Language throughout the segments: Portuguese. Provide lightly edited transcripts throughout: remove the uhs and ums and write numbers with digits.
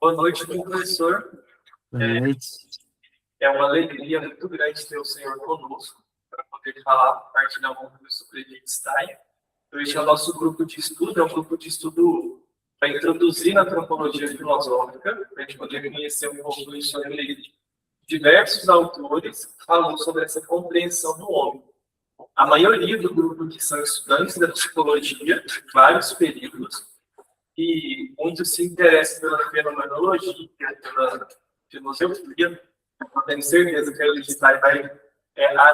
Boa noite, professor. Boa noite. É uma alegria muito grande ter o senhor conosco para poder falar, partilhar um pouco sobre Wittgenstein. Este é o nosso grupo de estudo, é um grupo de estudo para introduzir na antropologia filosófica, para a gente poder conhecer um pouco sobre diversos autores que falam sobre essa compreensão do homem. A maioria do grupo que são estudantes da psicologia, de vários períodos, e muitos se interessam pela fenomenologia, pela filosofia. Tenho certeza que a Wittgenstein vai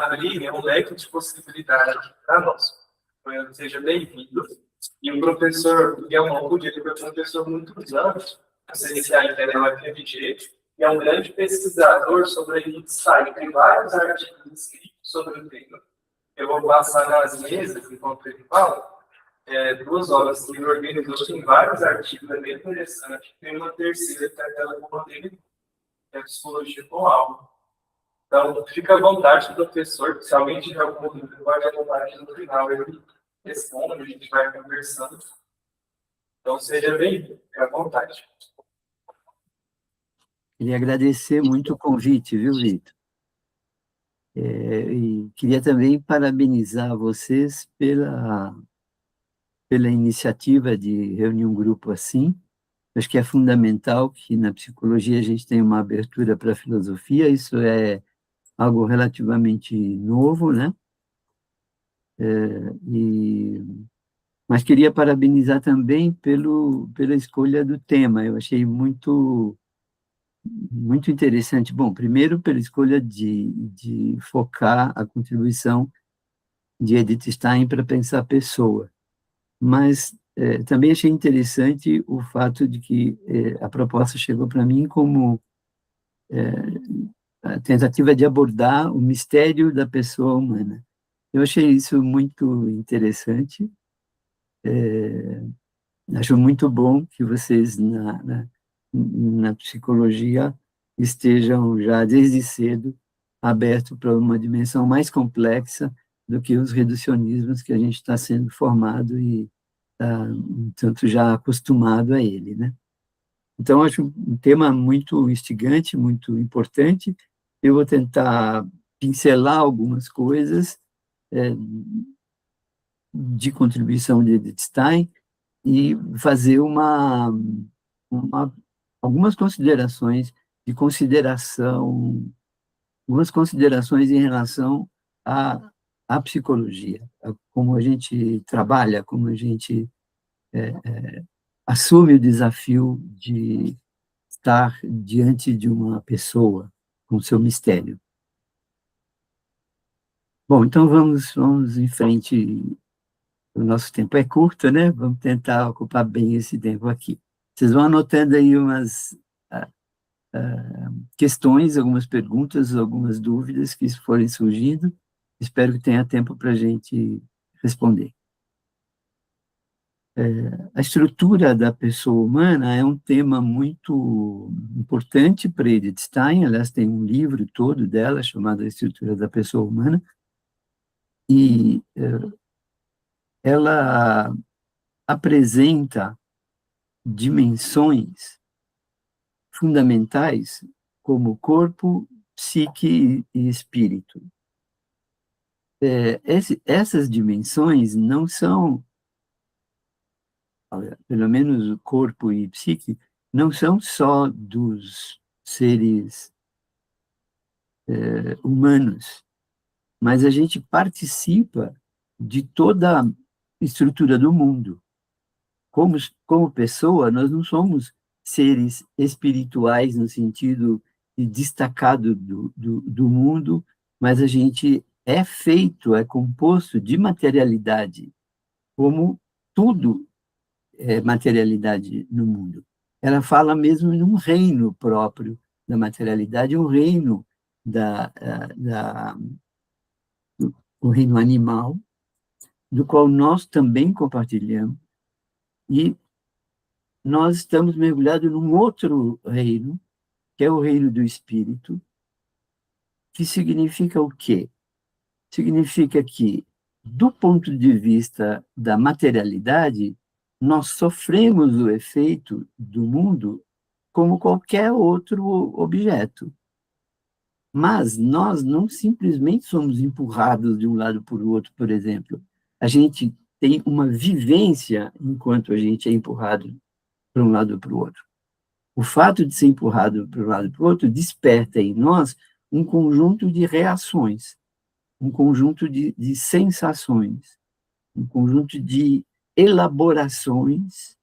abrir um leque de possibilidades para nós. Então, seja bem-vindo. E o professor Miguel Malcude, ele foi professor há muitos anos, licenciado em UFMG, e é um grande pesquisador sobre a Wittgenstein. Tem vários artigos escritos sobre o tema. Eu vou passar nas mesas, enquanto ele fala, 2 horas que ele organizou, tem vários artigos, é bem interessante. Tem uma terceira, que é aquela como dele, que é a psicologia com algo. Então, fica à vontade, professor, se alguém tiver alguma dúvida, pode à vontade no final, eu respondo, a gente vai conversando. Então, seja bem-vindo, fique à vontade. Queria agradecer muito o convite, viu, Vitor? E queria também parabenizar vocês pela iniciativa de reunir um grupo assim. Acho que é fundamental que na psicologia a gente tenha uma abertura para a filosofia, isso é algo relativamente novo, né? Mas queria parabenizar também pela escolha do tema, eu achei muito interessante. Bom, primeiro pela escolha de focar a contribuição de Edith Stein para pensar a pessoa, mas também achei interessante o fato de que a proposta chegou para mim como a tentativa de abordar o mistério da pessoa humana. Eu achei isso muito interessante, acho muito bom que vocês na psicologia estejam já desde cedo abertos para uma dimensão mais complexa do que os reducionismos que a gente está sendo formado e está um tanto já acostumado a ele, né? Então, acho um tema muito instigante, muito importante. Eu vou tentar pincelar algumas coisas de contribuição de Edith Stein e fazer algumas considerações de consideração, algumas considerações em relação à psicologia, a como a gente trabalha, como a gente assume o desafio de estar diante de uma pessoa com seu mistério. Bom, então vamos em frente. O nosso tempo é curto, né? Vamos tentar ocupar bem esse tempo aqui. Vocês vão anotando aí umas questões, algumas perguntas, algumas dúvidas que forem surgindo. Espero que tenha tempo para a gente responder. A estrutura da pessoa humana é um tema muito importante para Edith Stein. Aliás, tem um livro todo dela chamado A Estrutura da Pessoa Humana. E ela apresenta dimensões fundamentais como corpo, psique e espírito. Essas dimensões não são, pelo menos o corpo e psique, não são só dos seres humanos, mas a gente participa de toda a estrutura do mundo. Como pessoa, nós não somos seres espirituais no sentido de destacado do mundo, mas a gente é feito, é composto de materialidade, como tudo é materialidade no mundo. Ela fala mesmo em um reino próprio da materialidade, um reino o reino animal, do qual nós também compartilhamos, e nós estamos mergulhados num outro reino, que é o reino do espírito, que significa o quê? Significa que, do ponto de vista da materialidade, nós sofremos o efeito do mundo como qualquer outro objeto. Mas nós não simplesmente somos empurrados de um lado para o outro, por exemplo. A gente tem uma vivência enquanto a gente é empurrado para um lado para o outro. O fato de ser empurrado para um lado e para o outro desperta em nós um conjunto de reações, um conjunto de sensações, um conjunto de elaborações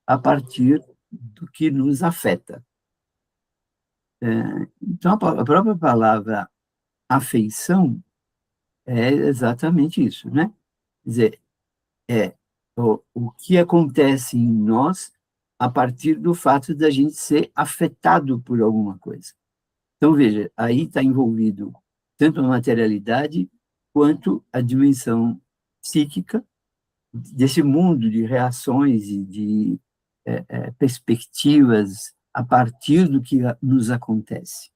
a partir do que nos afeta. Então, a própria palavra afeição é exatamente isso, né? Quer dizer, é o que acontece em nós a partir do fato da gente ser afetado por alguma coisa. Então, veja, aí está envolvido tanto a materialidade quanto a dimensão psíquica desse mundo de reações e de perspectivas a partir do que nos acontece.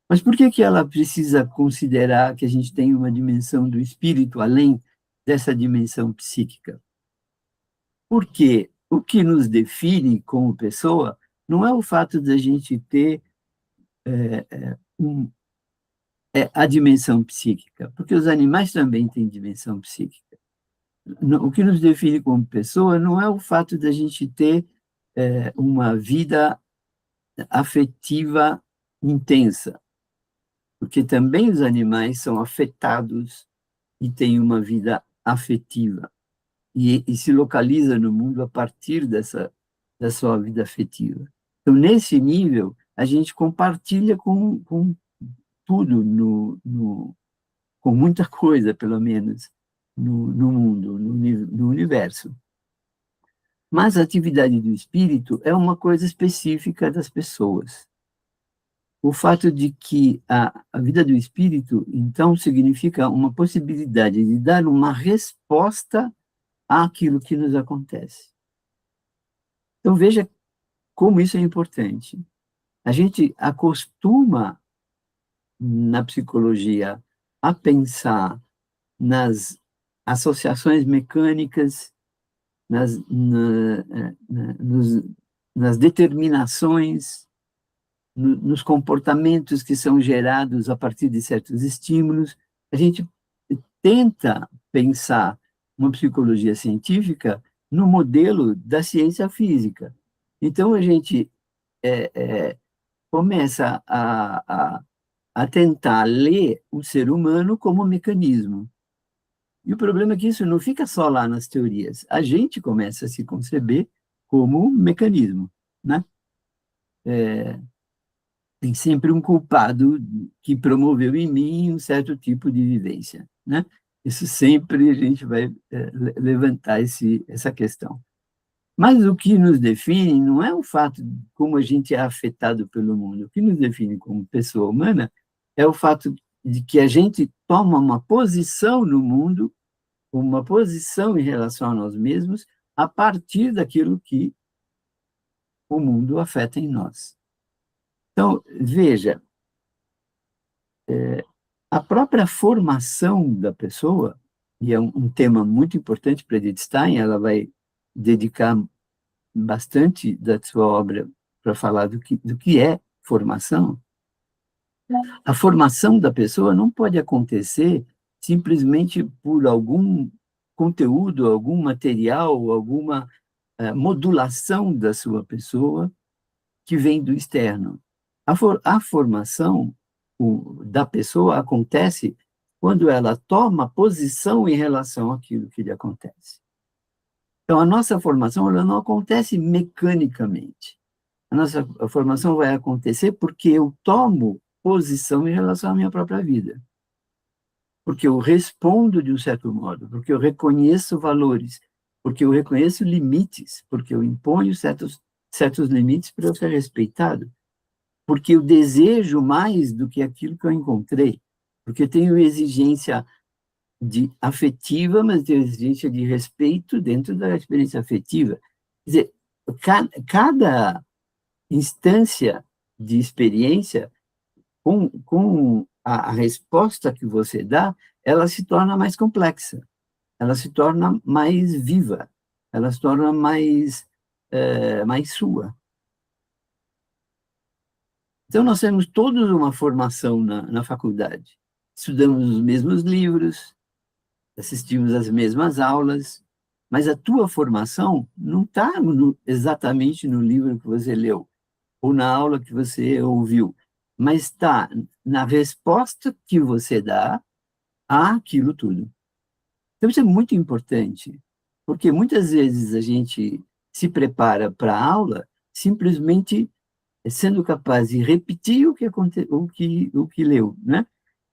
Mas por que ela precisa considerar que a gente tem uma dimensão do espírito além dessa dimensão psíquica? Porque o que nos define como pessoa não é o fato de a gente ter a dimensão psíquica, porque os animais também têm dimensão psíquica. O que nos define como pessoa não é o fato de a gente ter uma vida afetiva intensa, porque também os animais são afetados e têm uma vida afetiva, e se localiza no mundo a partir da sua vida afetiva. Então, nesse nível, a gente compartilha com tudo, com muita coisa, pelo menos, no mundo, no universo. Mas a atividade do espírito é uma coisa específica das pessoas. O fato de que a vida do espírito, então, significa uma possibilidade de dar uma resposta àquilo que nos acontece. Então, veja como isso é importante. A gente acostuma, na psicologia, a pensar nas associações mecânicas, nas determinações, nos comportamentos que são gerados a partir de certos estímulos. A gente tenta pensar uma psicologia científica no modelo da ciência física. Então, a gente começa a tentar ler o ser humano como mecanismo. E o problema é que isso não fica só lá nas teorias. A gente começa a se conceber como mecanismo, né? Tem sempre um culpado que promoveu em mim um certo tipo de vivência, né? Isso sempre a gente vai levantar essa questão. Mas o que nos define não é o fato de como a gente é afetado pelo mundo. O que nos define como pessoa humana é o fato de que a gente toma uma posição no mundo, uma posição em relação a nós mesmos, a partir daquilo que o mundo afeta em nós. Então, veja, a própria formação da pessoa, e é um tema muito importante para Edith Stein, ela vai dedicar bastante da sua obra para falar do que é formação. A formação da pessoa não pode acontecer simplesmente por algum conteúdo, algum material, alguma modulação da sua pessoa que vem do externo. A formação da pessoa acontece quando ela toma posição em relação àquilo que lhe acontece. Então, a nossa formação ela não acontece mecanicamente. A nossa formação vai acontecer porque eu tomo posição em relação à minha própria vida. Porque eu respondo de um certo modo, porque eu reconheço valores, porque eu reconheço limites, porque eu imponho certos limites para eu ser respeitado, porque eu desejo mais do que aquilo que eu encontrei, porque eu tenho exigência afetiva, mas tenho exigência de respeito dentro da experiência afetiva. Quer dizer, cada instância de experiência, com a resposta que você dá, ela se torna mais complexa, ela se torna mais viva, ela se torna mais sua. Então, nós temos todos uma formação na faculdade. Estudamos os mesmos livros, assistimos às mesmas aulas, mas a tua formação não está exatamente no livro que você leu, ou na aula que você ouviu, mas está na resposta que você dá àquilo tudo. Então, isso é muito importante, porque muitas vezes a gente se prepara para a aula simplesmente sendo capaz de repetir o que leu, né?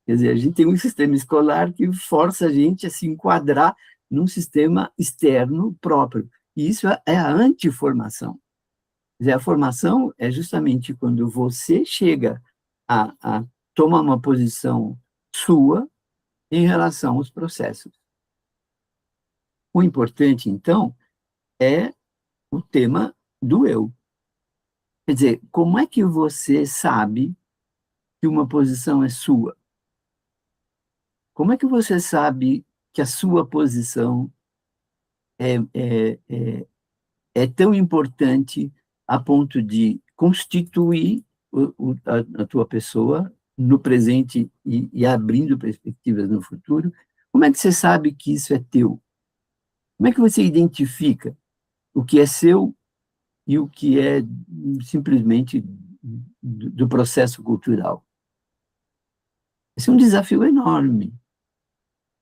Quer dizer, a gente tem um sistema escolar que força a gente a se enquadrar num sistema externo próprio. E isso é a antiformação. Quer dizer, a formação é justamente quando você chega a tomar uma posição sua em relação aos processos. O importante, então, é o tema do eu. Quer dizer, como é que você sabe que uma posição é sua? Como é que você sabe que a sua posição é, é, é, é tão importante a ponto de constituir a tua pessoa no presente e abrindo perspectivas no futuro? Como é que você sabe que isso é teu? Como é que você identifica o que é seu e o que é simplesmente do processo cultural? Esse é um desafio enorme,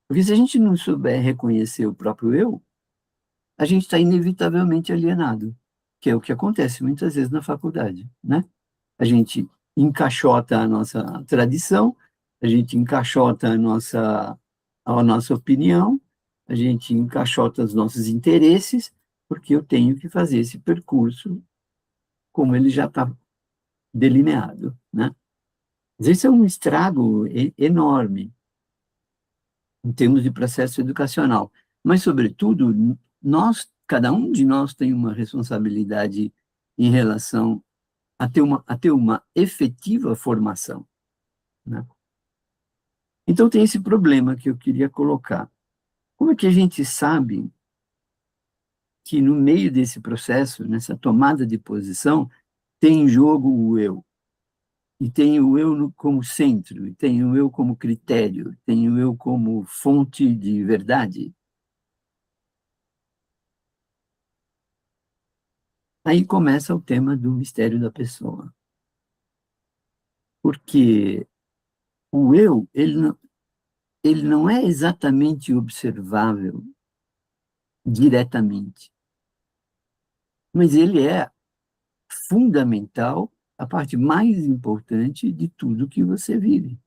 porque se a gente não souber reconhecer o próprio eu, a gente está inevitavelmente alienado, que é o que acontece muitas vezes na faculdade, né? A gente encaixota a nossa tradição, a gente encaixota a nossa opinião, a gente encaixota os nossos interesses, porque eu tenho que fazer esse percurso como ele já está delineado, né? Mas isso é um estrago enorme em termos de processo educacional. Mas, sobretudo, cada um de nós tem uma responsabilidade em relação a ter uma efetiva formação, né? Então, tem esse problema que eu queria colocar. Como é que a gente sabe que, no meio desse processo, nessa tomada de posição, tem em jogo o eu? E tem o eu como centro, e tem o eu como critério, tem o eu como fonte de verdade? Aí começa o tema do mistério da pessoa. Porque o eu, ele não é exatamente observável diretamente, mas ele é fundamental, a parte mais importante de tudo que você vive.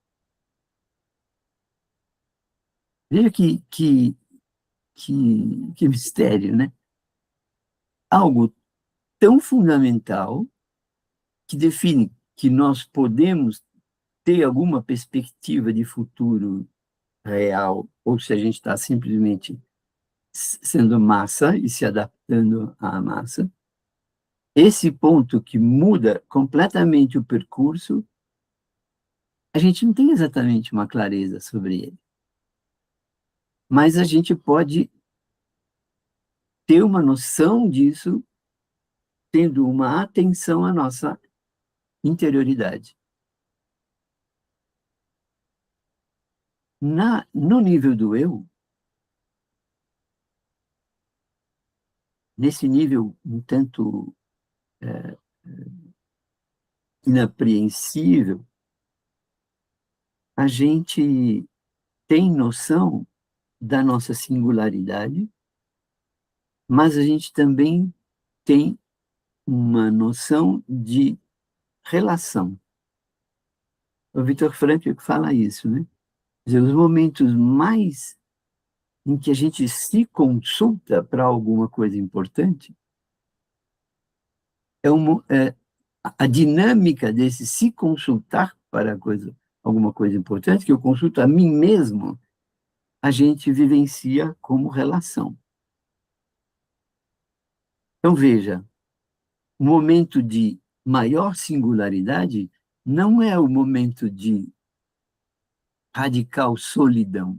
Veja que mistério, né? Algo tão fundamental que define que nós podemos ter alguma perspectiva de futuro real, ou se a gente está simplesmente sendo massa e se adaptando à massa. Esse ponto que muda completamente o percurso, a gente não tem exatamente uma clareza sobre ele. Mas a gente pode ter uma noção disso tendo uma atenção à nossa interioridade. No nível do eu, nesse nível um tanto inapreensível, a gente tem noção da nossa singularidade, mas a gente também tem uma noção de relação. O Viktor Frankl fala isso, né? Quer dizer, os momentos mais em que a gente se consulta para alguma coisa importante é a dinâmica desse se consultar para alguma coisa importante, que eu consulto a mim mesmo, a gente vivencia como relação. Então, veja, o momento de maior singularidade não é o momento de radical solidão,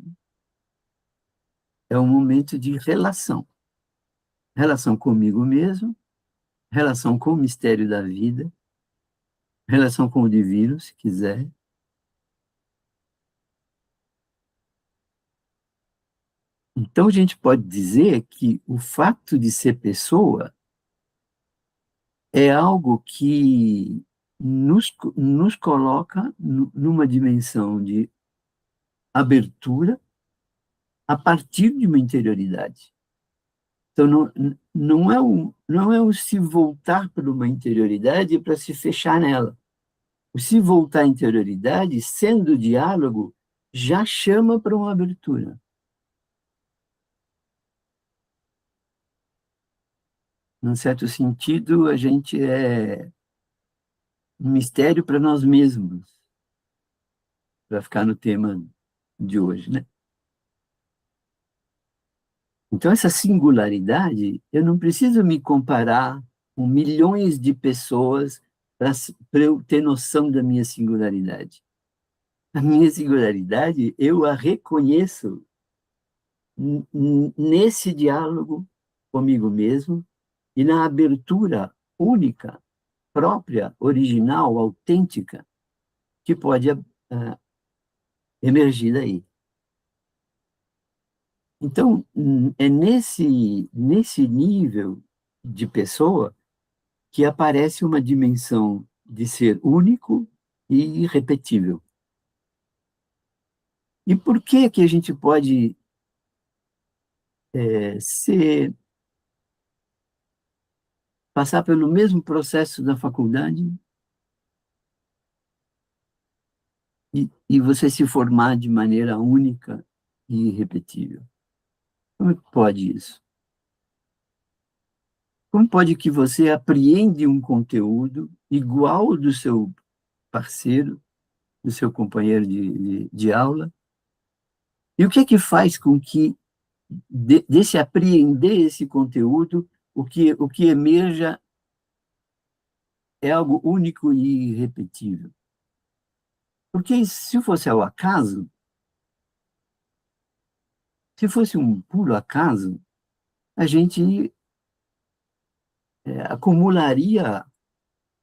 é um momento de relação. Relação comigo mesmo, relação com o mistério da vida, relação com o divino, se quiser. Então, a gente pode dizer que o fato de ser pessoa é algo que nos coloca numa dimensão de abertura a partir de uma interioridade. Então, não é um se voltar para uma interioridade para se fechar nela. O se voltar à interioridade, sendo diálogo, já chama para uma abertura. Num certo sentido, a gente é um mistério para nós mesmos, para ficar no tema de hoje, né? Então, essa singularidade, eu não preciso me comparar com milhões de pessoas para eu ter noção da minha singularidade. A minha singularidade, eu a reconheço nesse diálogo comigo mesmo e na abertura única, própria, original, autêntica, que pode emergir daí. Então, é nesse nível de pessoa que aparece uma dimensão de ser único e irrepetível. E por que a gente pode passar pelo mesmo processo da faculdade e você se formar de maneira única e irrepetível? Como é que pode isso? Como pode que você apreende um conteúdo igual ao do seu parceiro, do seu companheiro de aula? E o que é que faz com que, desse apreender esse conteúdo, o que emerja é algo único e irrepetível? Porque se fosse ao acaso, se fosse um puro acaso, a gente acumularia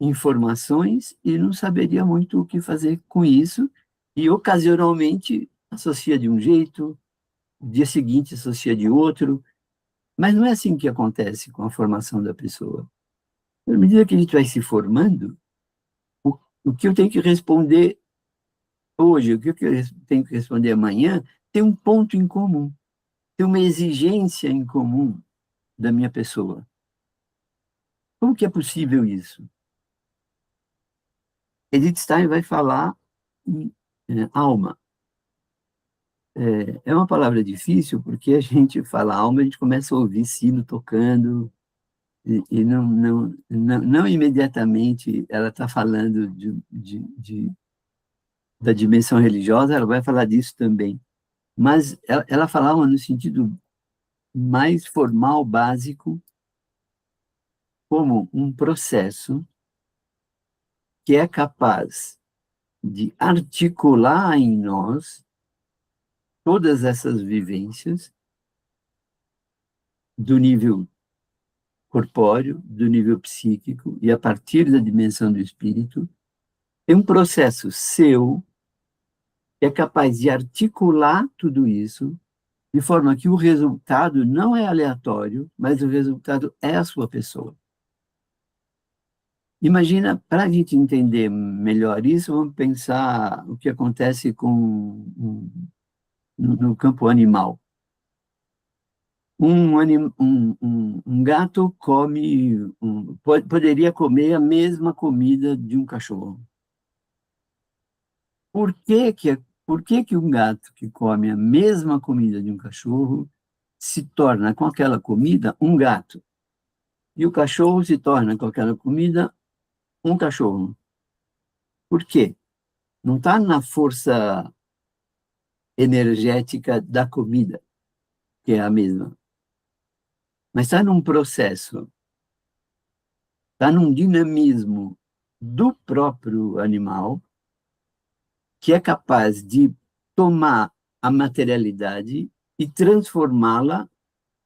informações e não saberia muito o que fazer com isso, e ocasionalmente associa de um jeito, no dia seguinte associa de outro, mas não é assim que acontece com a formação da pessoa. À medida que a gente vai se formando, o que eu tenho que responder hoje, o que eu tenho que responder amanhã, tem um ponto em comum, tem uma exigência em comum da minha pessoa. Como que é possível isso? Edith Stein vai falar em alma. É uma palavra difícil porque a gente fala alma, a gente começa a ouvir sino tocando e não imediatamente ela está falando da dimensão religiosa, ela vai falar disso também. Mas ela falava no sentido mais formal, básico, como um processo que é capaz de articular em nós todas essas vivências do nível corpóreo, do nível psíquico, e a partir da dimensão do espírito, tem um processo seu que é capaz de articular tudo isso de forma que o resultado não é aleatório, mas o resultado é a sua pessoa. Imagina, para a gente entender melhor isso, vamos pensar o que acontece no campo animal. Um gato poderia comer a mesma comida de um cachorro. Por que que um gato que come a mesma comida de um cachorro se torna com aquela comida um gato? E o cachorro se torna com aquela comida um cachorro? Por quê? Não está na força energética da comida, que é a mesma, mas está num processo, está num dinamismo do próprio animal que é capaz de tomar a materialidade e transformá-la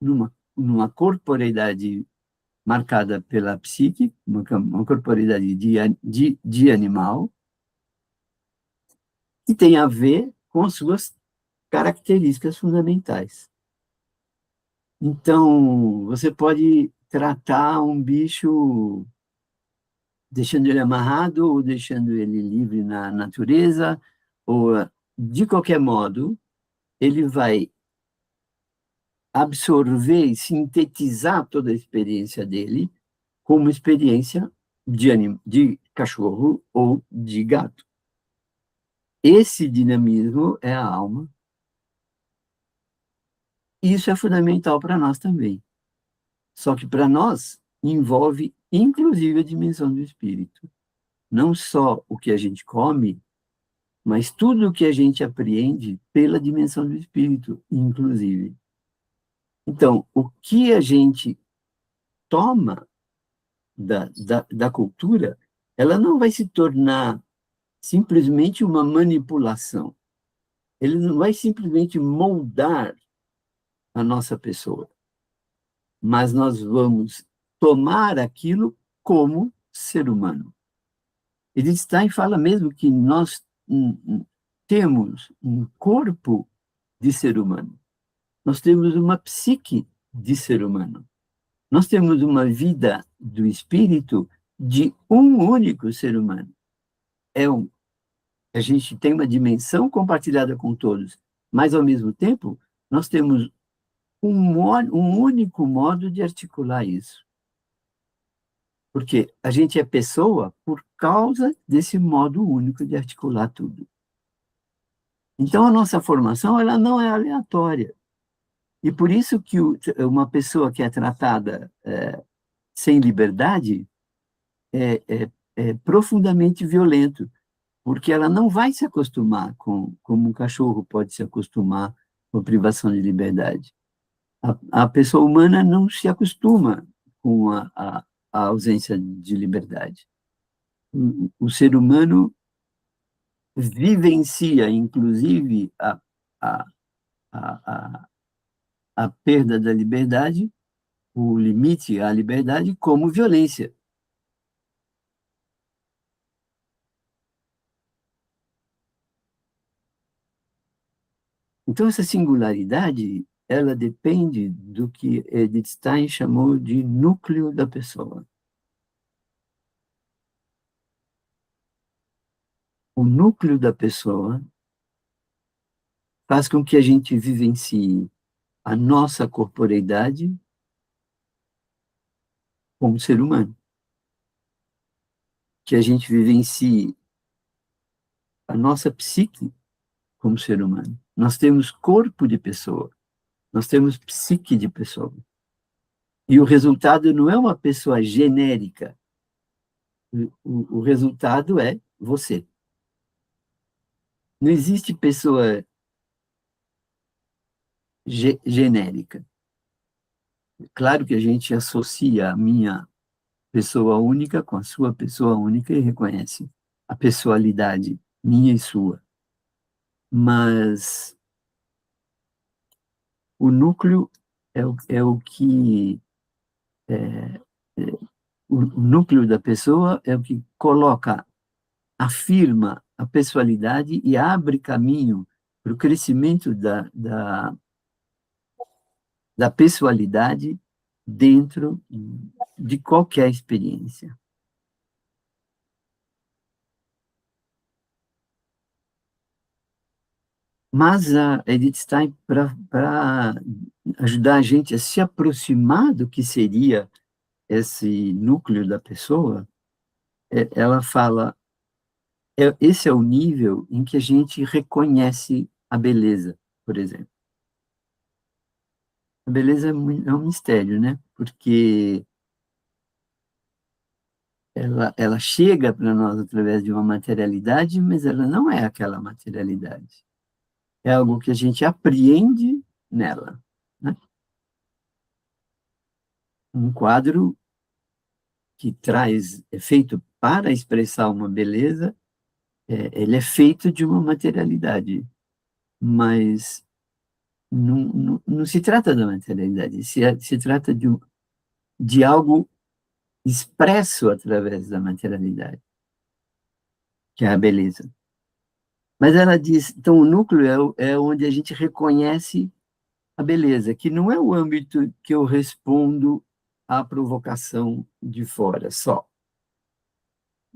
numa corporeidade marcada pela psique, uma corporeidade de animal, que tem a ver com as suas características fundamentais. Então, você pode tratar um bicho deixando ele amarrado ou deixando ele livre na natureza, ou de qualquer modo, ele vai absorver e sintetizar toda a experiência dele como experiência de cachorro ou de gato. Esse dinamismo é a alma. E isso é fundamental para nós também. Só que para nós envolve inclusive a dimensão do espírito. Não só o que a gente come, mas tudo o que a gente apreende pela dimensão do espírito, inclusive. Então, o que a gente toma da cultura, ela não vai se tornar simplesmente uma manipulação. Ele não vai simplesmente moldar a nossa pessoa, mas nós vamos tomar aquilo como ser humano. Edith Stein fala mesmo que nós temos um corpo de ser humano, nós temos uma psique de ser humano, nós temos uma vida do espírito de um único ser humano. A gente tem uma dimensão compartilhada com todos, mas, ao mesmo tempo, nós temos um único modo de articular isso. Porque a gente é pessoa por causa desse modo único de articular tudo. Então, a nossa formação ela não é aleatória. E por isso que uma pessoa que é tratada sem liberdade é profundamente violento, porque ela não vai se acostumar como um cachorro pode se acostumar com a privação de liberdade. A pessoa humana não se acostuma com a ausência de liberdade. O ser humano vivencia, inclusive, a, a, a perda da liberdade, o limite à liberdade, como violência. Então, essa singularidade, ela depende do que Edith Stein chamou de núcleo da pessoa. O núcleo da pessoa faz com que a gente vivencie a nossa corporeidade como ser humano. Que a gente vivencie a nossa psique como ser humano. Nós temos corpo de pessoa, nós temos psique de pessoa. E o resultado não é uma pessoa genérica, o resultado é você. Não existe pessoa genérica. Claro que a gente associa a minha pessoa única com a sua pessoa única e reconhece a pessoalidade minha e sua. Mas o núcleo é o que... o núcleo da pessoa é o que coloca, afirma a pessoalidade e abre caminho para o crescimento da pessoalidade dentro de qualquer experiência. Mas a Edith Stein, para ajudar a gente a se aproximar do que seria esse núcleo da pessoa, ela fala, esse é o nível em que a gente reconhece a beleza, por exemplo. A beleza é um mistério, né? Porque ela chega para nós através de uma materialidade, mas ela não é aquela materialidade. É algo que a gente apreende nela, né? Um quadro que é feito para expressar uma beleza, ele é feito de uma materialidade, mas não se trata da materialidade, se trata de algo expresso através da materialidade, que é a beleza. Mas ela diz, então o núcleo é onde a gente reconhece a beleza, que não é o âmbito que eu respondo à provocação de fora só.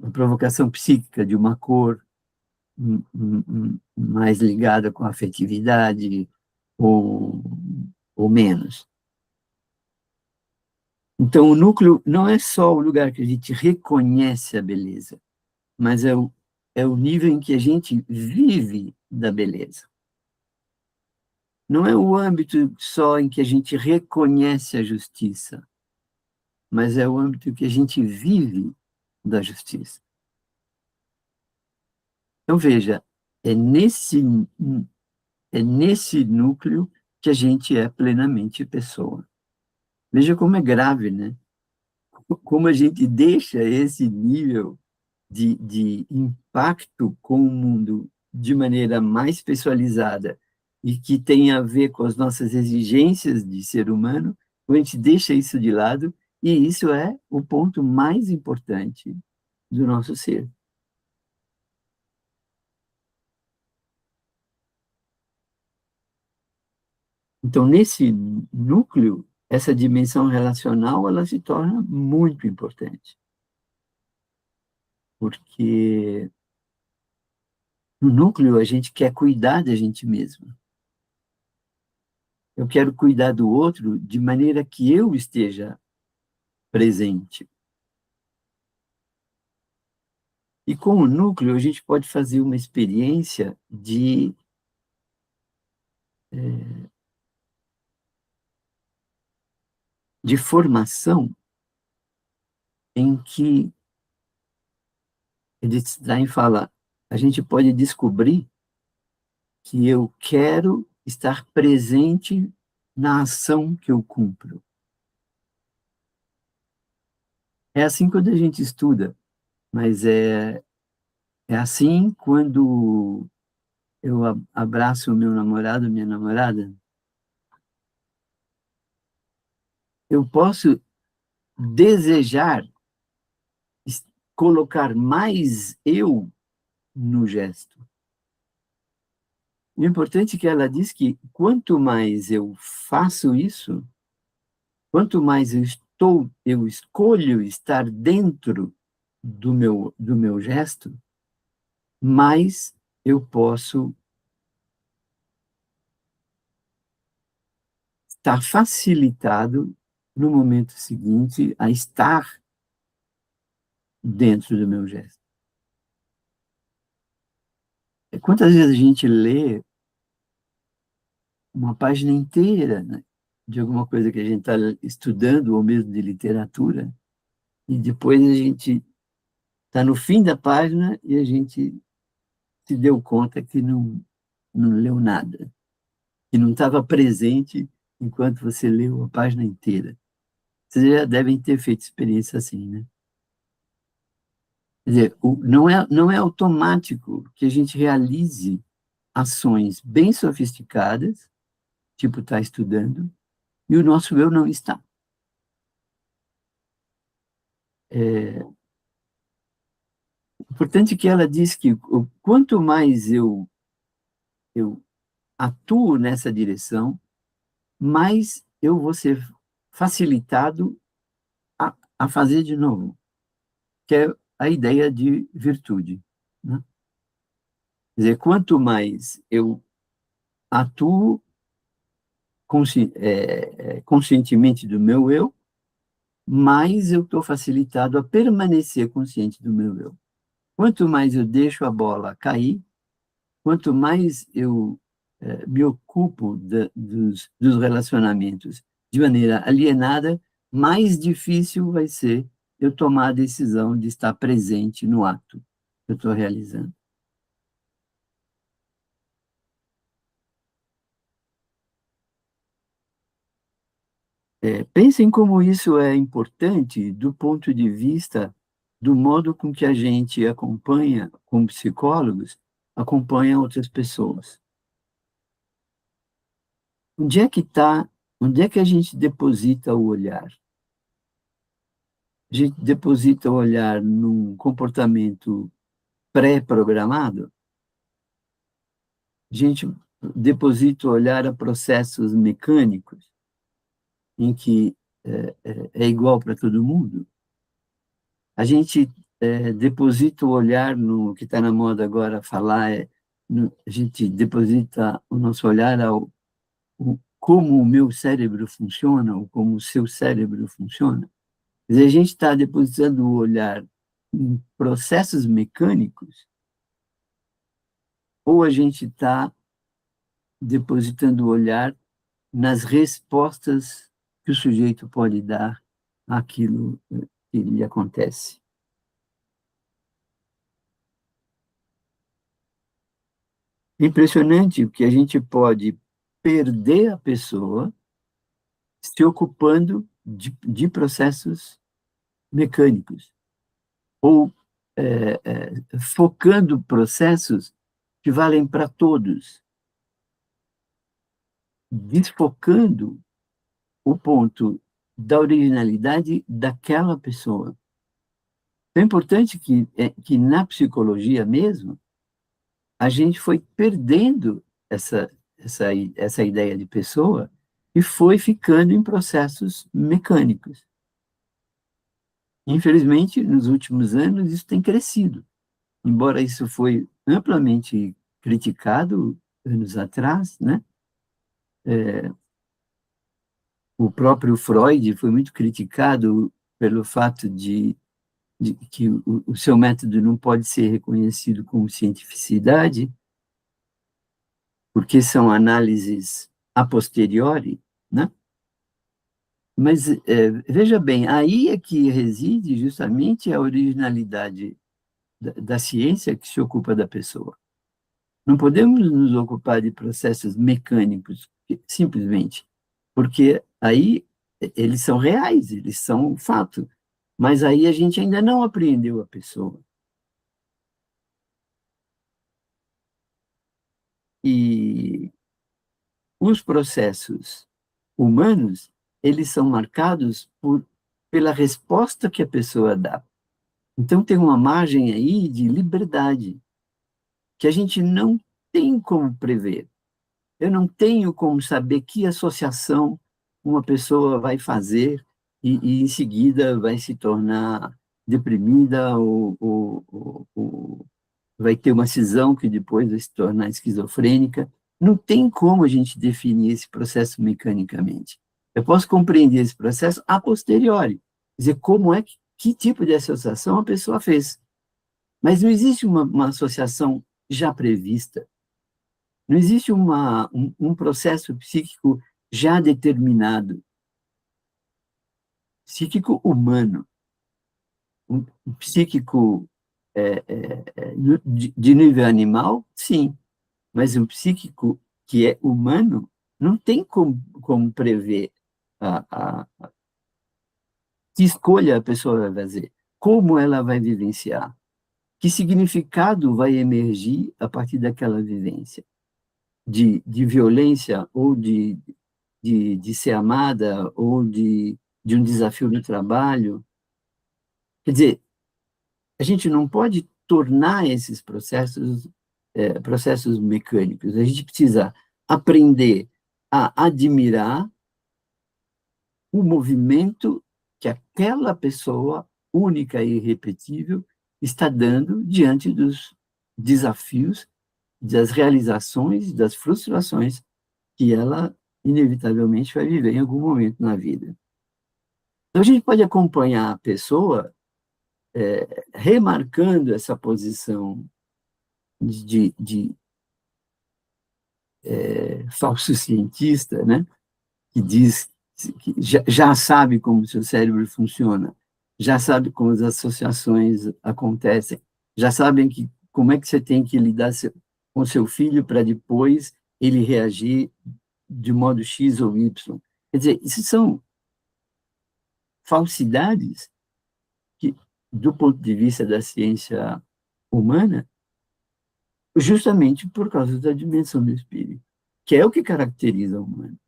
A provocação psíquica de uma cor mais ligada com a afetividade ou, ou menos. Então, o núcleo não é só o lugar que a gente reconhece a beleza, mas é o nível em que a gente vive da beleza. Não é o âmbito só em que a gente reconhece a justiça, mas é o âmbito em que a gente vive da justiça. Então, veja, é nesse, é nesse núcleo que a gente é plenamente pessoa. Veja como é grave, né? Como a gente deixa esse nível de impacto com o mundo de maneira mais pessoalizada e que tem a ver com as nossas exigências de ser humano, a gente deixa isso de lado e isso é o ponto mais importante do nosso ser. Então, nesse núcleo, essa dimensão relacional, ela se torna muito importante, porque no núcleo a gente quer cuidar da gente mesmo. Eu quero cuidar do outro de maneira que eu esteja presente. E com o núcleo, a gente pode fazer uma experiência de formação em que Einstein fala, a gente pode descobrir que eu quero estar presente na ação que eu cumpro. É assim quando a gente estuda, mas é assim quando eu abraço o meu namorado, minha namorada, eu posso desejar colocar mais eu no gesto. O importante é que ela diz que quanto mais eu faço isso, quanto mais eu escolho estar dentro do meu gesto, mais eu posso estar facilitado no momento seguinte a estar dentro do meu gesto. Quantas vezes a gente lê uma página inteira, né, de alguma coisa que a gente está estudando, ou mesmo de literatura, e depois a gente está no fim da página e a gente se deu conta que não leu nada, que não estava presente enquanto você leu a página inteira. Vocês já devem ter feito experiência assim, né? Quer dizer, não é automático que a gente realize ações bem sofisticadas, tipo estar estudando, e o nosso eu não está. É importante que ela diz que quanto mais eu atuo nessa direção, mais eu vou ser facilitado a fazer de novo, que é a ideia de virtude, né? Quer dizer, quanto mais eu atuo conscientemente do meu eu, mais eu estou facilitado a permanecer consciente do meu eu. Quanto mais eu deixo a bola cair, quanto mais eu me ocupo dos relacionamentos de maneira alienada, mais difícil vai ser eu tomar a decisão de estar presente no ato que eu estou realizando. Pensem como isso é importante do ponto de vista do modo com que a gente acompanha, como psicólogos, acompanha outras pessoas. Onde é que está, onde é que a gente deposita o olhar? a gente deposita o olhar num comportamento pré-programado, a gente deposita o olhar a processos mecânicos, em que é igual para todo mundo. A gente deposita o olhar no que está na moda agora falar, a gente deposita o nosso olhar como o meu cérebro funciona, ou como o seu cérebro funciona. Quer dizer, a gente está depositando o olhar em processos mecânicos, ou a gente está depositando o olhar nas respostas que o sujeito pode dar àquilo que lhe acontece. É impressionante que a gente pode perder a pessoa se ocupando de processos mecânicos, ou focando processos que valem para todos, desfocando o ponto da originalidade daquela pessoa. É importante que na psicologia mesmo, a gente foi perdendo essa ideia de pessoa e foi ficando em processos mecânicos. Infelizmente, nos últimos anos, isso tem crescido. Embora isso foi amplamente criticado anos atrás, né? O próprio Freud foi muito criticado pelo fato de que o seu método não pode ser reconhecido como cientificidade, porque são análises a posteriori, né? Mas, veja bem, aí é que reside justamente a originalidade da ciência que se ocupa da pessoa. Não podemos nos ocupar de processos mecânicos, simplesmente, porque aí eles são reais, eles são fato, mas aí a gente ainda não apreendeu a pessoa. E os processos humanos, eles são marcados pela resposta que a pessoa dá. Então, tem uma margem aí de liberdade que a gente não tem como prever. Eu não tenho como saber que associação uma pessoa vai fazer e em seguida vai se tornar deprimida ou vai ter uma cisão que depois vai se tornar esquizofrênica. Não tem como a gente definir esse processo mecanicamente. Eu posso compreender esse processo a posteriori, dizer como é que tipo de associação a pessoa fez. Mas não existe uma associação já prevista. Não existe um processo psíquico já determinado, psíquico humano. Um psíquico de nível animal, sim, mas um psíquico que é humano não tem como prever que escolha a pessoa vai fazer, como ela vai vivenciar, que significado vai emergir a partir daquela vivência, de violência ou de ser amada ou de um desafio no trabalho. Quer dizer, a gente não pode tornar esses processos mecânicos. A gente precisa aprender a admirar o movimento que aquela pessoa única e irrepetível está dando diante dos desafios, das realizações, das frustrações que ela inevitavelmente vai viver em algum momento na vida. Então, a gente pode acompanhar a pessoa remarcando essa posição de falso cientista, né? Que diz que já sabe como o seu cérebro funciona, já sabe como as associações acontecem, já sabem como é que você tem que lidar com seu filho para depois ele reagir de modo X ou Y. Quer dizer, isso são falsidades que, do ponto de vista da ciência humana, justamente por causa da dimensão do espírito, que é o que caracteriza o humano.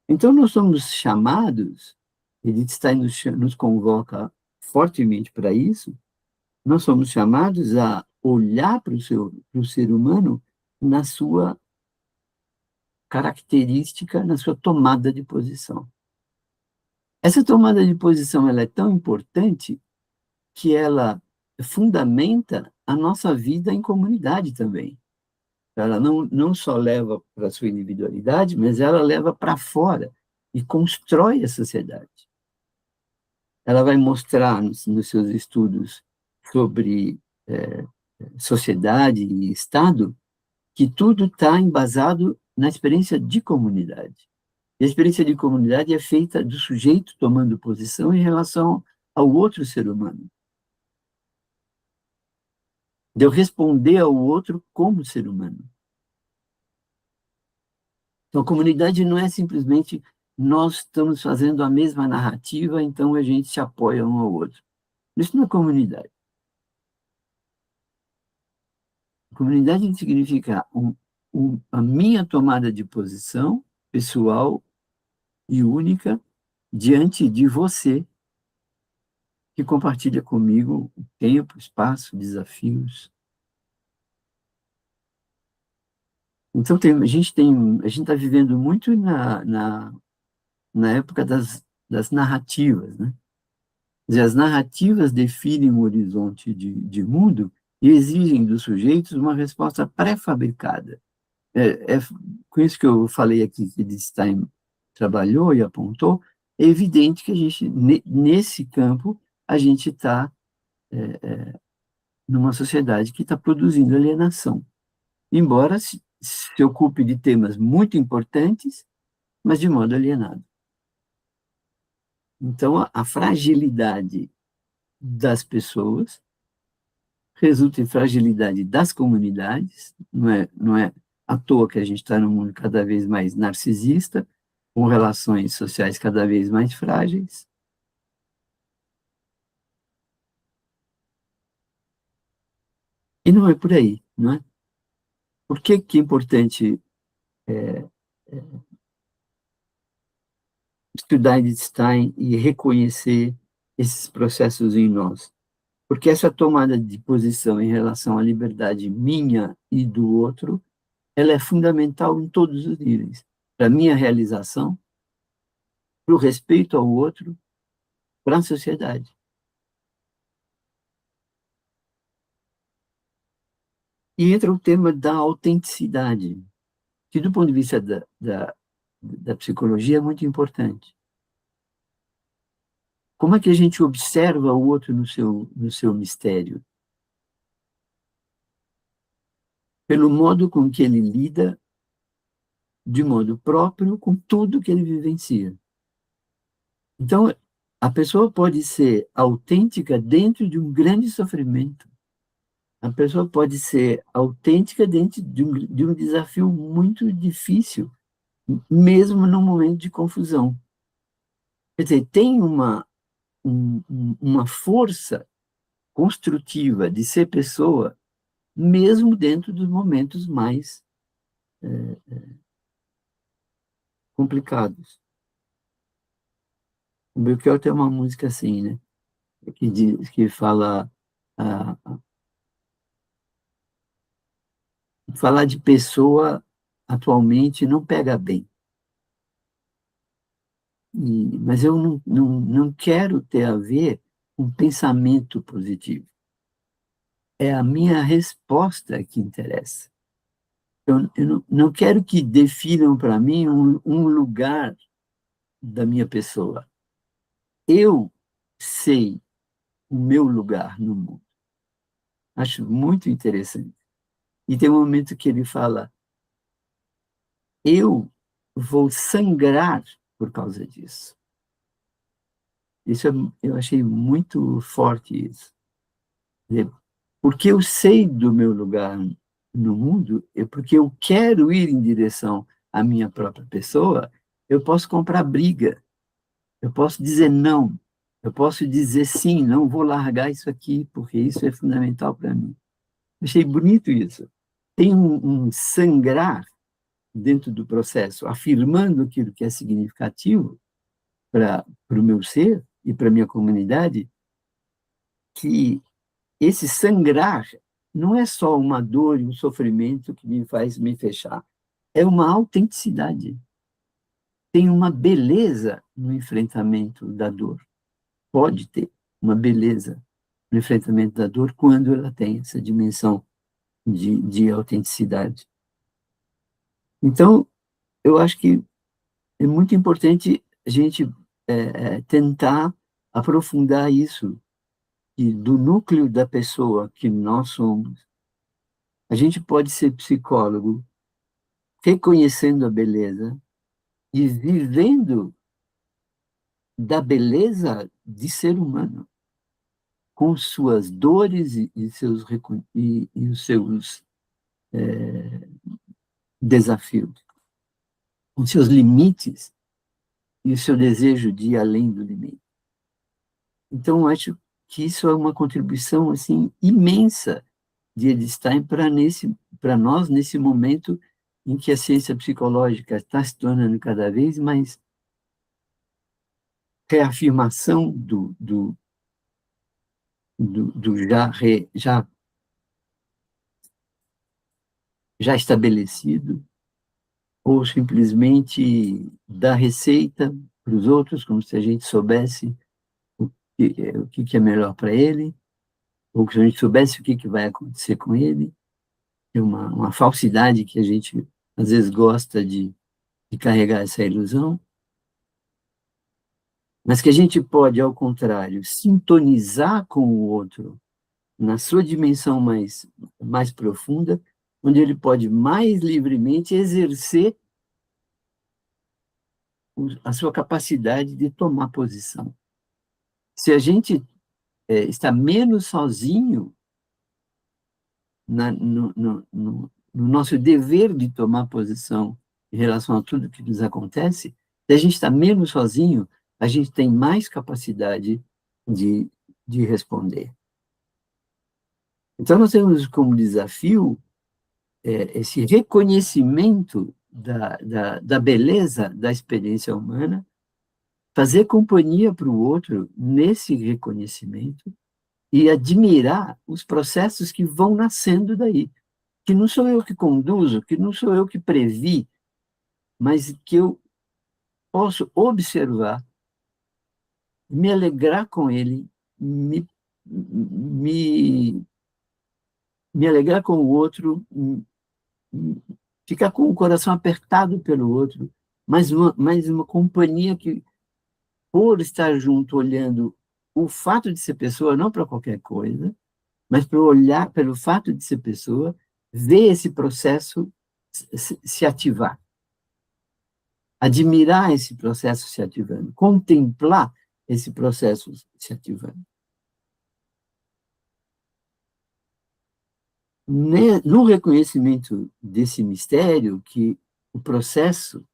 Então, nós somos chamados Edith Stein nos convoca fortemente para isso. Nós somos chamados a olhar para o ser humano na sua característica, na sua tomada de posição. Essa tomada de posição ela é tão importante que ela fundamenta a nossa vida em comunidade também. Ela não só leva para a sua individualidade, mas ela leva para fora e constrói a sociedade. Ela vai mostrar nos seus estudos sobre sociedade e Estado que tudo está embasado na experiência de comunidade. E a experiência de comunidade é feita do sujeito tomando posição em relação ao outro ser humano. De eu responder ao outro como ser humano. Então, a comunidade não é simplesmente nós estamos fazendo a mesma narrativa, então a gente se apoia um ao outro. Isso não é comunidade. Comunidade significa a minha tomada de posição pessoal e única diante de você, que compartilha comigo o tempo, espaço, desafios. Então, a gente está vivendo muito na época das narrativas, né? Quer dizer, as narrativas definem um horizonte de mundo e exigem dos sujeitos uma resposta pré-fabricada. Com isso que eu falei aqui, que Stein trabalhou e apontou, é evidente que a gente, nesse campo, a gente está numa sociedade que está produzindo alienação. Embora se ocupe de temas muito importantes, mas de modo alienado. Então, a fragilidade das pessoas resulta em fragilidade das comunidades, não é à toa que a gente está num mundo cada vez mais narcisista, com relações sociais cada vez mais frágeis. E não é por aí, não é? Por que é importante estudar Edith Stein e reconhecer esses processos em nós? Porque essa tomada de posição em relação à liberdade minha e do outro, ela é fundamental em todos os níveis. Para a minha realização, para o respeito ao outro, para a sociedade. E entra o tema da autenticidade, que do ponto de vista da psicologia é muito importante. Como é que a gente observa o outro no seu mistério? Pelo modo com que ele lida, de modo próprio, com tudo que ele vivencia. Então, a pessoa pode ser autêntica dentro de um grande sofrimento. A pessoa pode ser autêntica dentro de um desafio muito difícil, mesmo num momento de confusão. Quer dizer, tem uma força construtiva de ser pessoa, mesmo dentro dos momentos mais complicados. O Belchior tem uma música assim, né? Que fala... falar de pessoa atualmente não pega bem. Mas eu não quero ter a ver com pensamento positivo. É a minha resposta que interessa. Eu não quero que definam para mim um lugar da minha pessoa. Eu sei o meu lugar no mundo. Acho muito interessante. E tem um momento que ele fala, eu vou sangrar por causa disso. Eu achei muito forte isso. Porque eu sei do meu lugar no mundo, porque eu quero ir em direção à minha própria pessoa, eu posso comprar briga, eu posso dizer não, eu posso dizer sim, não vou largar isso aqui, porque isso é fundamental para mim. Achei bonito isso. Tem um sangrar dentro do processo, afirmando aquilo que é significativo, para o meu ser e para a minha comunidade que esse sangrar não é só uma dor e um sofrimento que me faz me fechar, é uma autenticidade. Tem uma beleza no enfrentamento da dor. Pode ter uma beleza no enfrentamento da dor quando ela tem essa dimensão de autenticidade. Então, eu acho que é muito importante a gente tentar aprofundar isso, e do núcleo da pessoa que nós somos. A gente pode ser psicólogo, reconhecendo a beleza e vivendo da beleza de ser humano, com suas dores e os seus desafios, com seus limites e o seu desejo de ir além do limite. Então, acho que isso é uma contribuição assim imensa de Edith Stein para nós nesse momento em que a ciência psicológica está se tornando cada vez mais reafirmação do já estabelecido, ou simplesmente dar receita para os outros, como se a gente soubesse o que é melhor para ele, ou se a gente soubesse o que vai acontecer com ele. É uma falsidade que a gente, às vezes, gosta de carregar essa ilusão, mas que a gente pode, ao contrário, sintonizar com o outro na sua dimensão mais profunda, onde ele pode mais livremente exercer a sua capacidade de tomar posição. Se a gente está menos sozinho no nosso dever de tomar posição em relação a tudo que nos acontece, se a gente está menos sozinho, a gente tem mais capacidade de responder. Então, nós temos como desafio esse reconhecimento da beleza da experiência humana, fazer companhia para o outro nesse reconhecimento e admirar os processos que vão nascendo daí, que não sou eu que conduzo, que não sou eu que previ, mas que eu posso observar, me alegrar com ele, me, me alegrar com o outro, ficar com o coração apertado pelo outro, mais uma companhia que, por estar junto, olhando o fato de ser pessoa, não para qualquer coisa, mas para olhar pelo fato de ser pessoa, ver esse processo se ativar. Admirar esse processo se ativando, contemplar esse processo se ativando. No reconhecimento desse mistério, que o processo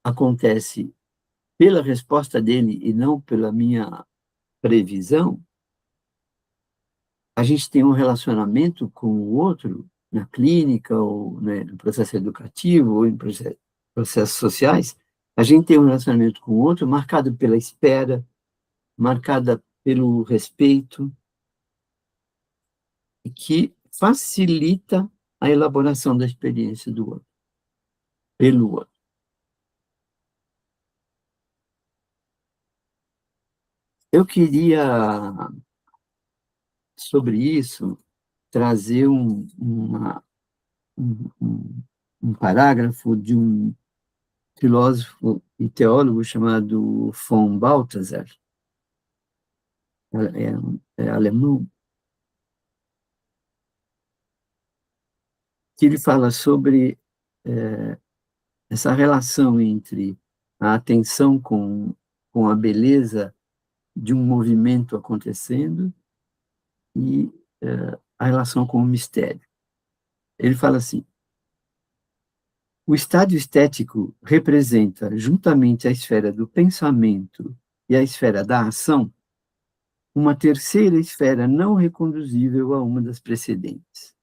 acontece pela resposta dele e não pela minha previsão, a gente tem um relacionamento com o outro na clínica, ou né, no processo educativo, ou em processos sociais, a gente tem um relacionamento com o outro marcado pela espera, marcada pelo respeito, e que facilita a elaboração da experiência do outro, pelo outro. Eu queria, sobre isso, trazer um parágrafo de um filósofo e teólogo chamado von Balthasar, é alemão, que ele fala sobre essa relação entre a atenção com a beleza de um movimento acontecendo e a relação com o mistério. Ele fala assim: o estádio estético representa, juntamente a esfera do pensamento e a esfera da ação, uma terceira esfera não reconduzível a uma das precedentes.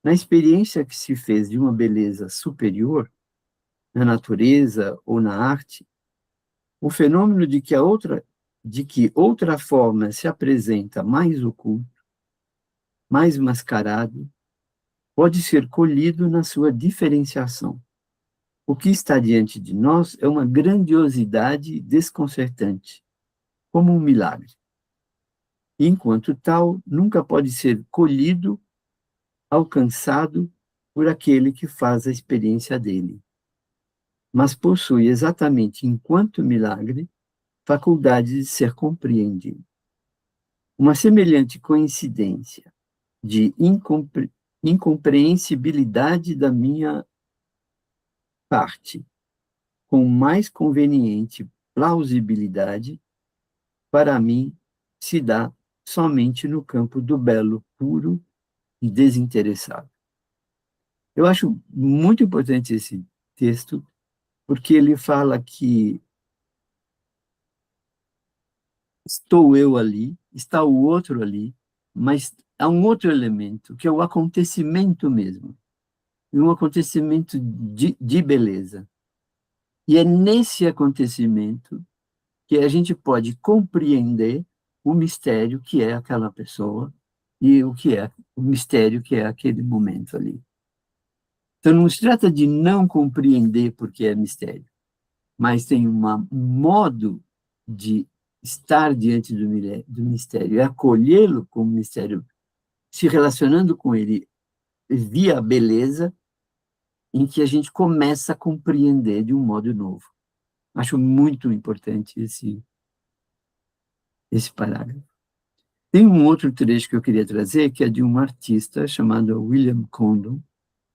Na experiência que se fez de uma beleza superior, na natureza ou na arte, O fenômeno de que outra forma se apresenta mais oculto, mais mascarado, pode ser colhido na sua diferenciação. O que está diante de nós é uma grandiosidade desconcertante, como um milagre. E, enquanto tal, nunca pode ser colhido, alcançado por aquele que faz a experiência dele. Mas possui exatamente, enquanto milagre, faculdade de ser compreendido. Uma semelhante coincidência de incompreensibilidade da minha parte, com mais conveniente plausibilidade, para mim, se dá somente no campo do belo, puro e desinteressado. Eu acho muito importante esse texto, porque ele fala que estou eu ali, está o outro ali, mas há um outro elemento, que é o acontecimento mesmo, e um acontecimento de beleza. E é nesse acontecimento que a gente pode compreender o mistério que é aquela pessoa e o que é o mistério que é aquele momento ali. Então, não se trata de não compreender porque é mistério, mas tem um modo de estar diante do mistério, é acolhê-lo como mistério, se relacionando com ele via beleza, em que a gente começa a compreender de um modo novo. Acho muito importante esse parágrafo. Tem um outro trecho que eu queria trazer, que é de um artista chamado William Condon,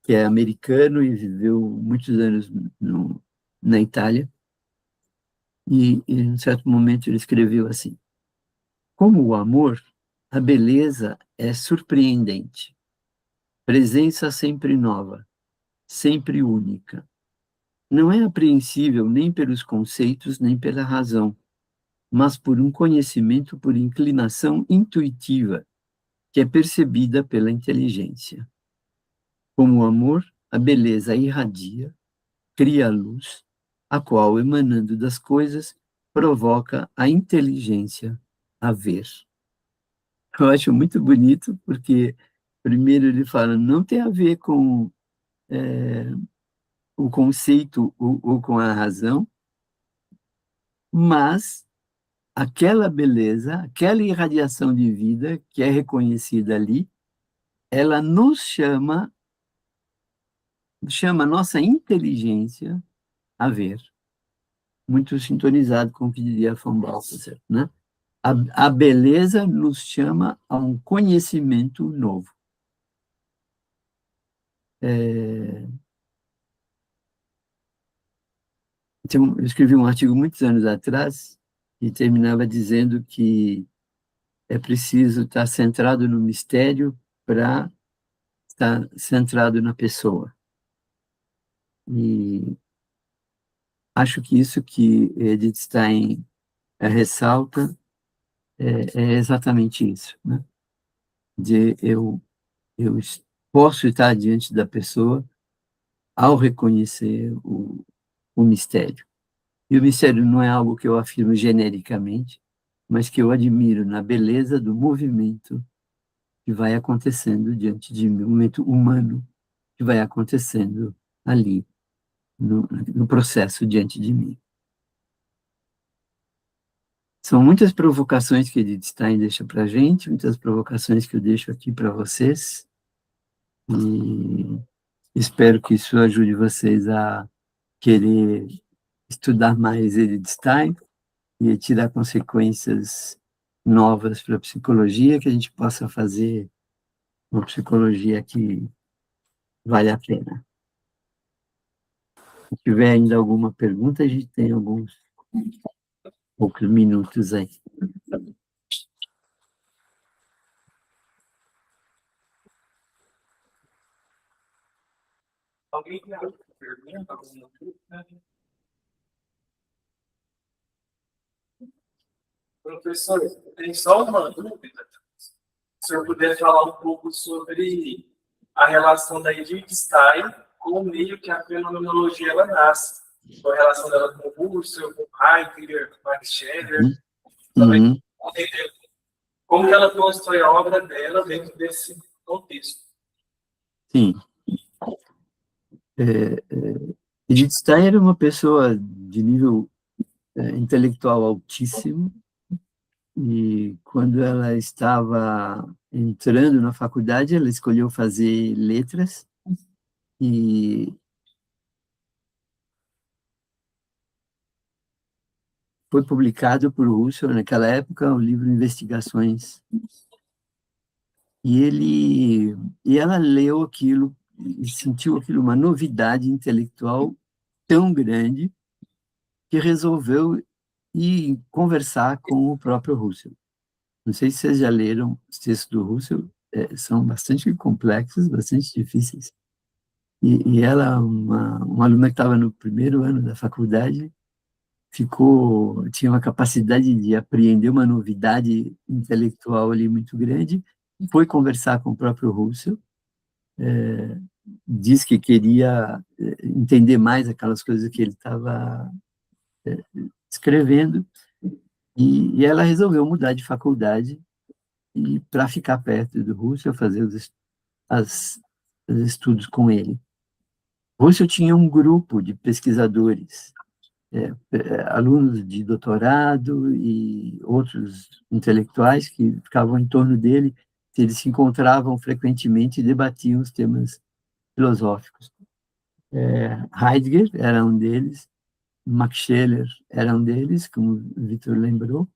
que é americano e viveu muitos anos na Itália. E, em um certo momento, ele escreveu assim: como o amor, a beleza é surpreendente, presença sempre nova, sempre única. Não é apreensível nem pelos conceitos, nem pela razão, mas por um conhecimento por inclinação intuitiva, que é percebida pela inteligência. Como o amor, a beleza irradia, cria a luz, a qual, emanando das coisas, provoca a inteligência a ver. Eu acho muito bonito, porque, primeiro, ele fala, não tem a ver com o conceito ou com a razão, mas aquela beleza, aquela irradiação de vida que é reconhecida ali, ela nos chama a nossa inteligência a ver. Muito sintonizado com o que diria von Balthasar, né? A beleza nos chama a um conhecimento novo. Então, eu escrevi um artigo muitos anos atrás e terminava dizendo que é preciso estar centrado no mistério para estar centrado na pessoa. E acho que isso que Edith Stein ressalta é exatamente isso, né? De eu posso estar diante da pessoa ao reconhecer o mistério. E o mistério não é algo que eu afirmo genericamente, mas que eu admiro na beleza do movimento que vai acontecendo diante de mim, o movimento humano que vai acontecendo ali, no processo diante de mim. São muitas provocações que Edith Stein deixa para a gente, muitas provocações que eu deixo aqui para vocês, e espero que isso ajude vocês a querer estudar mais Edith Stein e tirar consequências novas para a psicologia, que a gente possa fazer uma psicologia que vale a pena. Se tiver ainda alguma pergunta, a gente tem alguns poucos minutos aí. Alguém tem alguma pergunta, alguma dúvida? Professor, tem só uma dúvida. Se o senhor puder falar um pouco sobre a relação da Edith Stein com o meio que a fenomenologia ela nasce. a relação dela com o Russell, com o Heidegger, com o Max Scheler, Uhum. entender como que ela constrói a obra dela dentro desse contexto. Sim. Edith Stein era uma pessoa de nível intelectual altíssimo, e quando ela estava entrando na faculdade, ela escolheu fazer letras, e foi publicado por Russell, naquela época, o livro Investigações. E ela leu aquilo e sentiu aquilo uma novidade intelectual tão grande que resolveu ir conversar com o próprio Russell. Não sei se vocês já leram os textos do Russell, são bastante complexos, bastante difíceis. E ela, uma aluna que estava no primeiro ano da faculdade, tinha uma capacidade de apreender uma novidade intelectual ali muito grande, foi conversar com o próprio Russell, diz que queria entender mais aquelas coisas que ele estava escrevendo, e ela resolveu mudar de faculdade e para ficar perto do Russell, fazer os estudos com ele. Russell tinha um grupo de pesquisadores, alunos de doutorado e outros intelectuais que ficavam em torno dele, eles se encontravam frequentemente e debatiam os temas filosóficos. Heidegger era um deles, Max Scheler era um deles, como o Victor lembrou,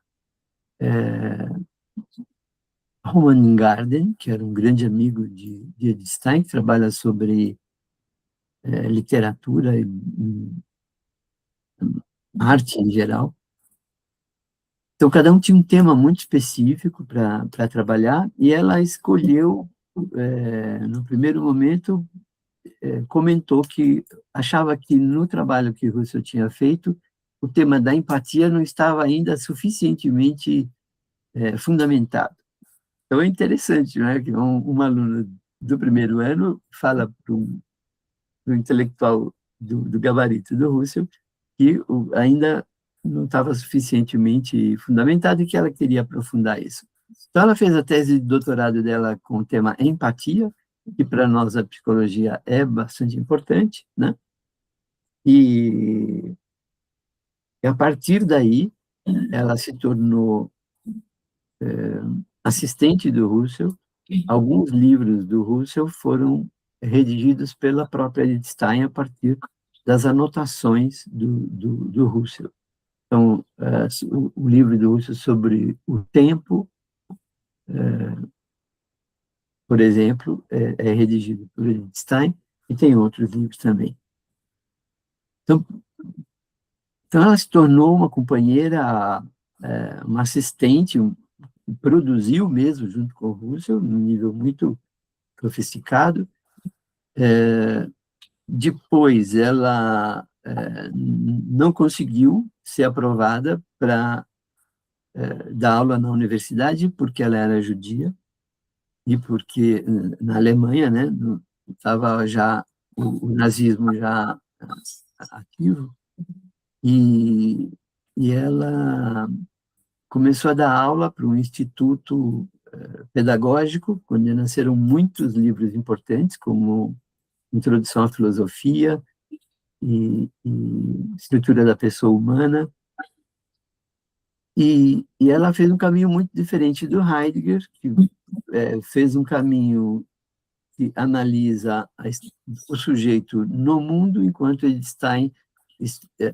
Roman Ingarden, que era um grande amigo de Edith Stein, que trabalha sobre literatura e arte em geral. Então, cada um tinha um tema muito específico para trabalhar, e ela escolheu, no primeiro momento, comentou que achava que no trabalho que Russell tinha feito, o tema da empatia não estava ainda suficientemente fundamentado. Então, é interessante, né, que uma aluna do primeiro ano fala para um intelectual do gabarito do Russell que ainda não estava suficientemente fundamentado e que ela queria aprofundar isso. Então, ela fez a tese de doutorado dela com o tema empatia, que para nós a psicologia é bastante importante, né? E a partir daí, ela se tornou assistente do Russell. Alguns livros do Russell foram redigidos pela própria Edith Stein a partir das anotações do Russell. Então, o livro do Russell sobre o tempo, por exemplo, é redigido por Edith Stein, e tem outros livros também. Então ela se tornou uma companheira, uma assistente, produziu mesmo junto com o Russell, num nível muito sofisticado. Depois, ela não conseguiu ser aprovada para dar aula na universidade, porque ela era judia, e porque na Alemanha, né, estava já o nazismo já ativo, e ela começou a dar aula para um instituto pedagógico, onde nasceram muitos livros importantes, como Introdução à Filosofia e Estrutura da Pessoa Humana. E ela fez um caminho muito diferente do Heidegger, que fez um caminho que analisa o sujeito no mundo, enquanto Edith Stein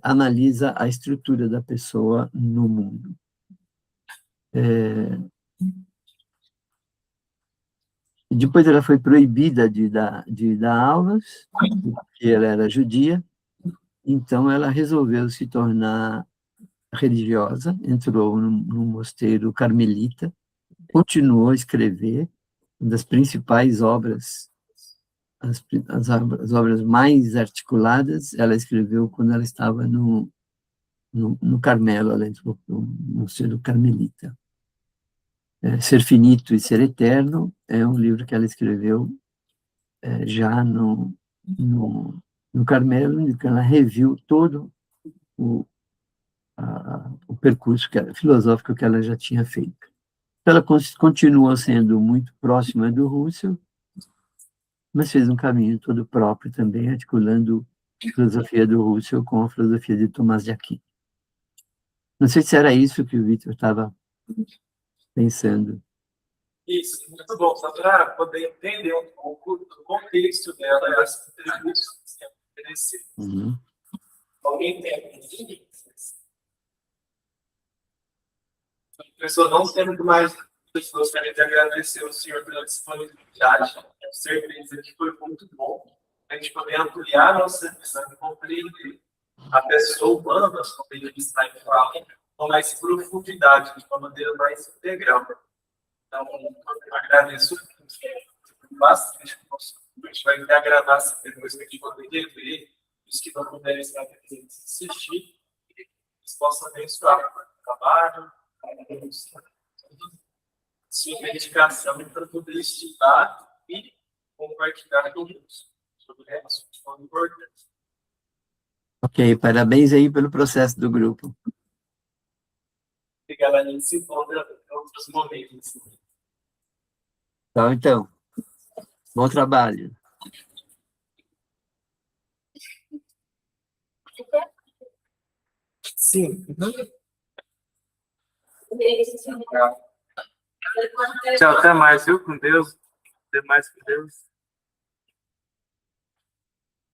analisa a estrutura da pessoa no mundo. Depois ela foi proibida de dar aulas, porque ela era judia, então ela resolveu se tornar religiosa, entrou num mosteiro carmelita, continuou a escrever, uma das principais obras, as obras mais articuladas, ela escreveu quando ela estava no Carmelo, ela entrou no mosteiro carmelita. Ser Finito e Ser Eterno é um livro que ela escreveu já no no Carmelo, em que ela reviu todo o percurso filosófico que ela já tinha feito. Ela continuou sendo muito próxima do Russell, mas fez um caminho todo próprio também, articulando a filosofia do Russell com a filosofia de Tomás de Aquino. Não sei se era isso que o Victor estava pensando. Isso, muito bom. Só para poder entender um pouco do contexto dela e as contribuições que ela ofereceu. Uhum. Alguém tem? A pessoa não tendo mais, eu gostaria de agradecer ao senhor pela disponibilidade. Tenho certeza que foi muito bom a gente poder ampliar a nossa visão e compreender a pessoa humana, como ele está em fala, com mais profundidade, de uma maneira mais integral. Então, eu agradeço bastante. A gente vai me agradar depois que a gente poder rever, os que não puderem estar presentes assistir, eles possam abençoar o trabalho, sua dedicação para poder estudar e compartilhar com todos sobre assuntos tão importantes. Ok, parabéns aí pelo processo do grupo. Obrigado, a gente se encontra em outros momentos. Então, bom trabalho. Sim. Tchau, até mais, viu? Com Deus. Até mais com Deus.